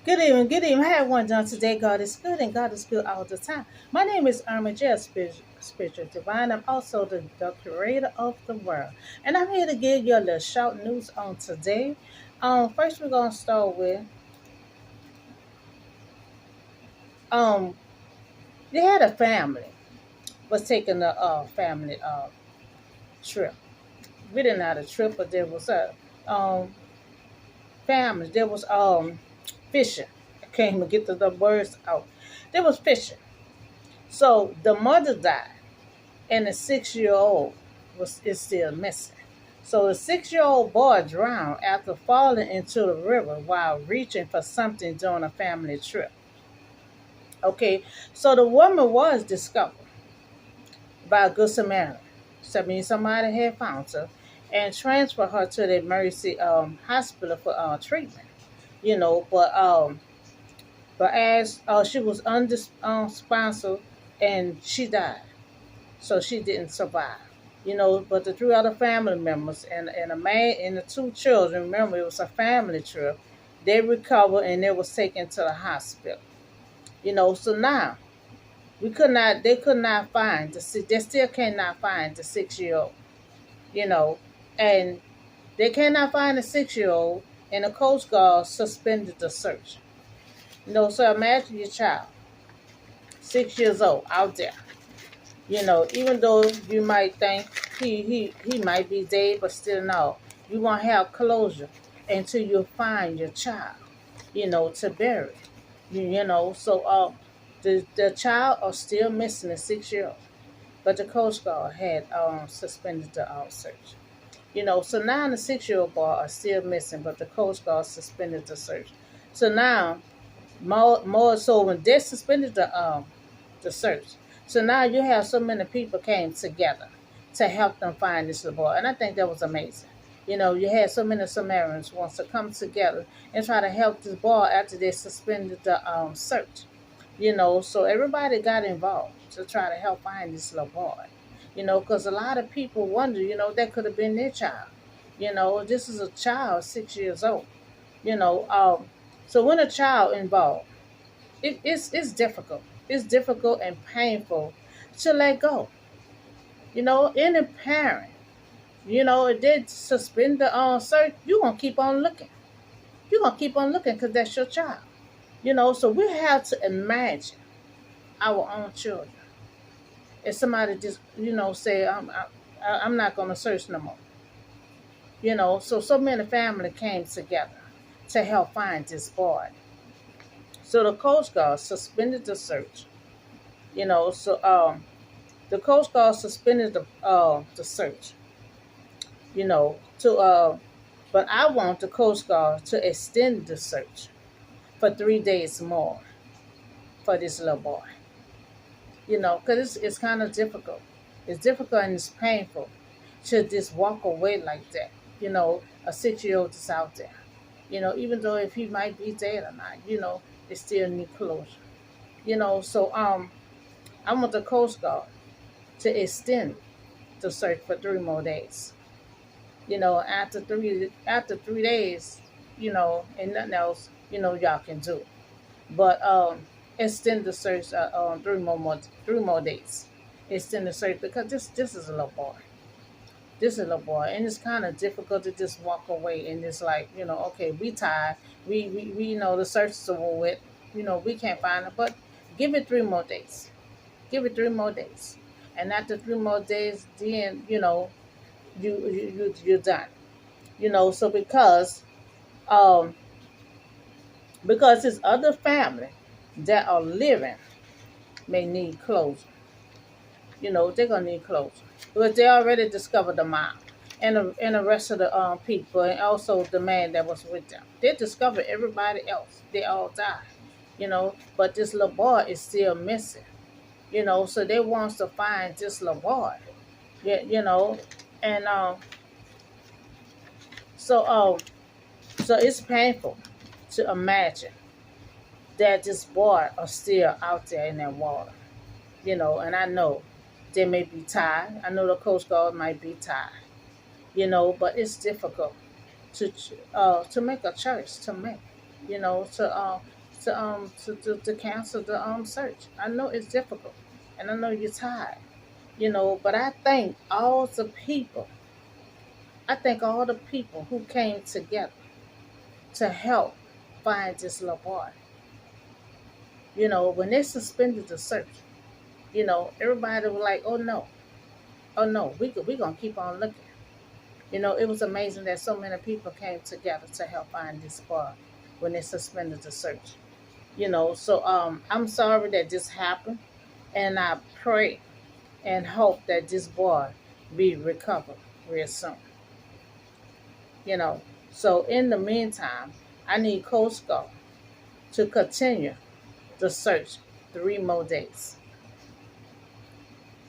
Good evening, good evening. I had one done today. God is good and God is good all the time. My name is Irma Jess, Spiritual Divine. I'm also the creator of the world. And I'm here to give you a little short news on today. First we're gonna start with um they had a family was taking a family trip. We didn't have a trip, but there was a family. There was fishing. I can't even get the words out. There was fishing. So the mother died and the 6 year old is still missing. So the 6 year old boy drowned after falling into the river while reaching for something during a family trip. Okay, so the woman was discovered by a good Samaritan. So that means somebody had found her and transferred her to the Mercy hospital for treatment. You know, but as she was unsponsored and she died, so she didn't survive. But the three other family members and a man and the two children, remember it was a family trip, they recovered and they was taken to the hospital. So now they could not find they still cannot find the 6 year old, you know, and they cannot find the 6 year old and the Coast Guard suspended the search. So imagine your child, 6 years old, out there. Even though you might think he might be dead, but still no. You won't have closure until you find your child, to bury. So the child are still missing the 6 year old, but the Coast Guard had suspended the search. So now the 6 year old boy are still missing, but the Coast Guard suspended the search. So now more so when they suspended the search. So now you have so many people came together to help them find this little boy. And I think that was amazing. You had so many Samaritans wants to come together and try to help this boy after they suspended the search. So everybody got involved to try to help find this little boy. Because a lot of people wonder, that could have been their child. This is a child, 6 years old. You know, um, so when a child involved, it's difficult. It's difficult and painful to let go. Any parent, it did suspend the search, you're going to keep on looking. You're going to keep on looking because that's your child. So we have to imagine our own children. If somebody just, say, I'm not going to search no more. So many family came together to help find this boy. So the Coast Guard suspended the search. The Coast Guard suspended the search. To but I want the Coast Guard to extend the search for 3 days more for this little boy. Because it's kind of difficult. It's difficult and it's painful to just walk away like that. A 6 year old is out there. Even though if he might be dead or not, it still need closure. So I want the Coast Guard to extend the search for 3 more days. After 3 days, and nothing else, y'all can do. But extend the search 3 more days. Extend the search because this is a little boy. This is a little boy, and it's kind of difficult to just walk away and it's like, okay, we tired. We the search is over with. We can't find it, but give it 3 more days. Give it 3 more days, and after 3 more days, then you're done. So um because his other family that are living may need closure. They're gonna need closure because they already discovered the mom and the rest of the people and also the man that was with them. They discovered everybody else. They all died. But this little boy is still missing. So they wants to find this little boy. Yeah, and so so it's painful to imagine that this boy are still out there in that water. And I know they may be tired. I know the Coast Guard might be tired. But it's difficult to make a choice to make. to cancel the search. I know it's difficult, and I know you're tired, but I thank all the people who came together to help find this little boy. When they suspended the search, everybody was like, oh no, we gonna keep on looking. It was amazing that so many people came together to help find this boy when they suspended the search. So I'm sorry that this happened, and I pray and hope that this boy be recovered real soon. You know, so in the meantime, I need Coast Guard to continue the search 3 more days.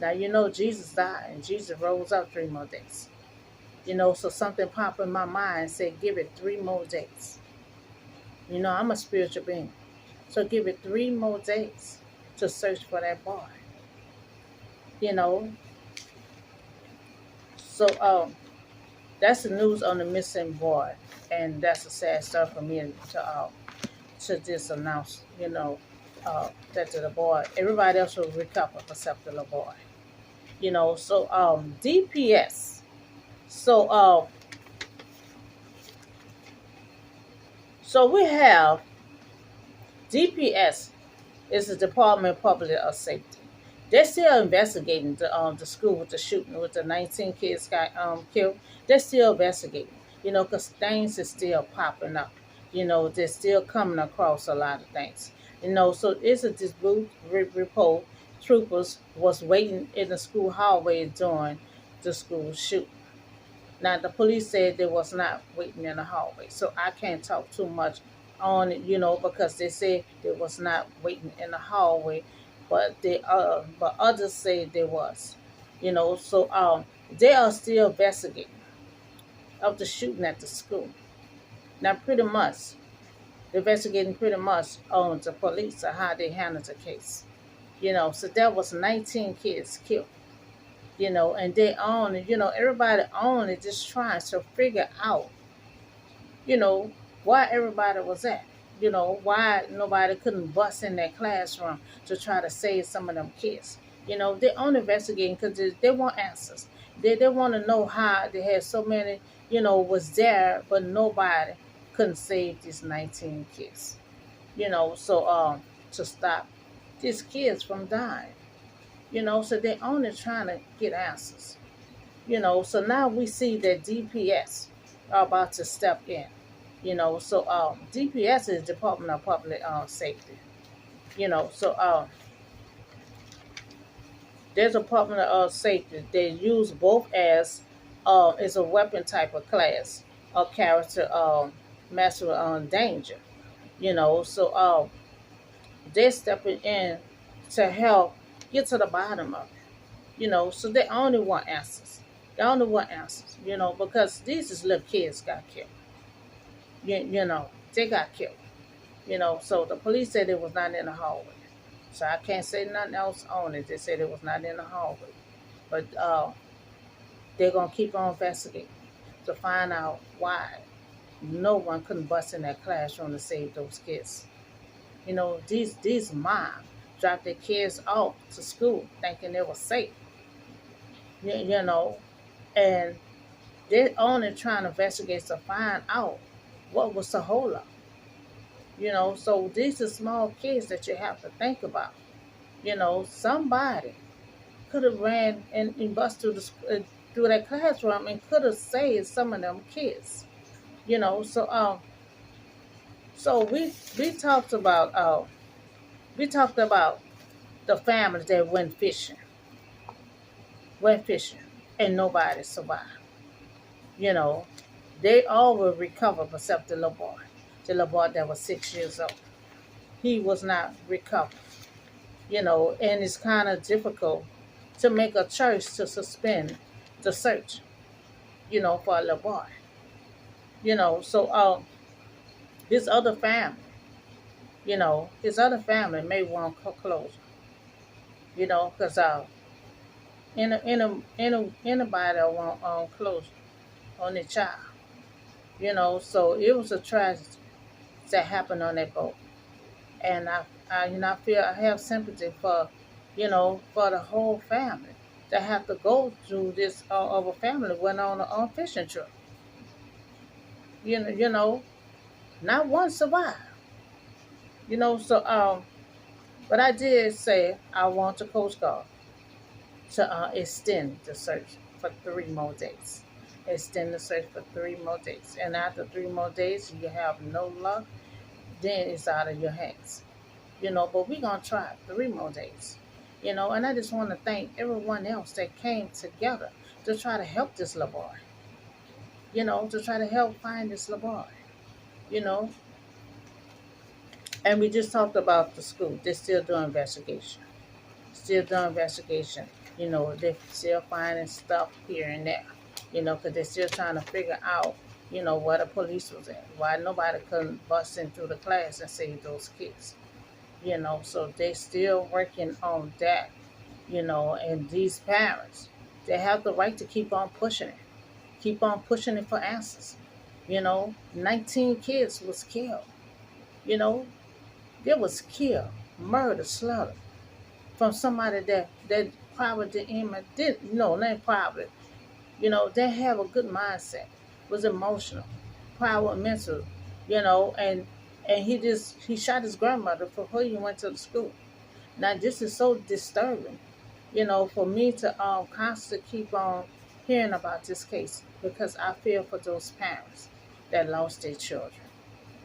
Now Jesus died and Jesus rose up 3 more days. So something popped in my mind and said, give it 3 more days. I'm a spiritual being. So give it 3 more days to search for that boy. You know. So that's the news on the missing boy. And that's a sad stuff for me to just announce, that to the boy. Everybody else will recover except the little boy. So DPS. So so we have DPS is the Department of Public Safety. They're still investigating the school with the shooting with the 19 kids got killed. They're still investigating, because things is still popping up. They're still coming across a lot of things. So it's a dispute report. Troopers was waiting in the school hallway during the school shooting. Now, the police said they was not waiting in the hallway, so I can't talk too much on it, because they said they was not waiting in the hallway, but others say they was, So they are still investigating of the shooting at the school. Now, pretty much, they're investigating pretty much on the police or how they handled the case, So there was 19 kids killed. And they own it, everybody own it, just trying to figure out, you know, why everybody was at, why nobody couldn't bust in that classroom to try to save some of them kids. They own investigating because they want answers. They want to know how they had so many, was there, but nobody couldn't save these 19 kids, so to stop these kids from dying. So they only trying to get answers. So now we see that DPS are about to step in. So DPS is Department of Public Safety. So there's a Department of Safety. They use both as is a weapon type of class or character master danger. So they're stepping in to help get to the bottom of it. So they only want answers. They only want answers, because these is little kids got killed. They got killed. So the police said it was not in the hallway. So I can't say nothing else on it. They said it was not in the hallway. But they're going to keep on investigating to find out why no one couldn't bust in that classroom to save those kids. These moms dropped their kids off to school thinking they were safe. You know, and they're only trying to investigate to find out what was the holdup. So these are small kids that you have to think about. Somebody could have ran and bust through that classroom and could have saved some of them kids. So we talked about the families that went fishing, and nobody survived. You know, they all were recovered except the little boy that was 6 years old. He was not recovered. And it's kind of difficult to make a church to suspend the search, for a little boy. So his other family, may want closure, because anybody want closure on their child. So it was a tragedy that happened on that boat. And I feel I have sympathy for, for the whole family that have to go through this. Of a family went on a fishing trip. You know, not one survived. So but I did say I want the Coast Guard to extend the search for 3 more days. Extend the search for 3 more days, and after 3 more days, you have no luck, then it's out of your hands. But we're gonna try 3 more days. And I just want to thank everyone else that came together to try to help this little boy. To try to help find this little boy. You know, and we just talked about the school. They're still doing investigation. Still doing investigation. They're still finding stuff here and there. Because they're still trying to figure out, where the police was at. Why nobody couldn't bust in through the class and save those kids. So they still working on that. And these parents, they have the right to keep on pushing it for answers. 19 kids was killed. You know, they was killed, murdered, slaughtered from somebody that probably didn't even, didn't, no, not probably, they have a good mindset, was emotional, probably mental, and he shot his grandmother for her he went to the school. Now this is so disturbing, for me to constantly keep on hearing about this case because I feel for those parents that lost their children,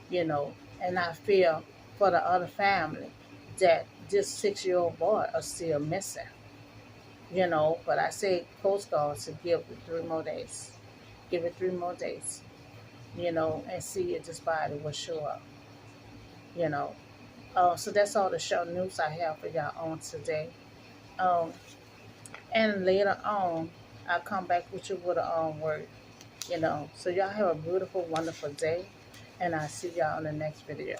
you know, and I feel for the other family that this 6-year-old boy are still missing, But I say Coast Guard to give it 3 more days, give it 3 more days, and see if this body will show up, you know. So that's all the show news I have for y'all on today. Um, And later on, I'll come back with you with a word, So y'all have a beautiful, wonderful day. And I'll see y'all in the next video.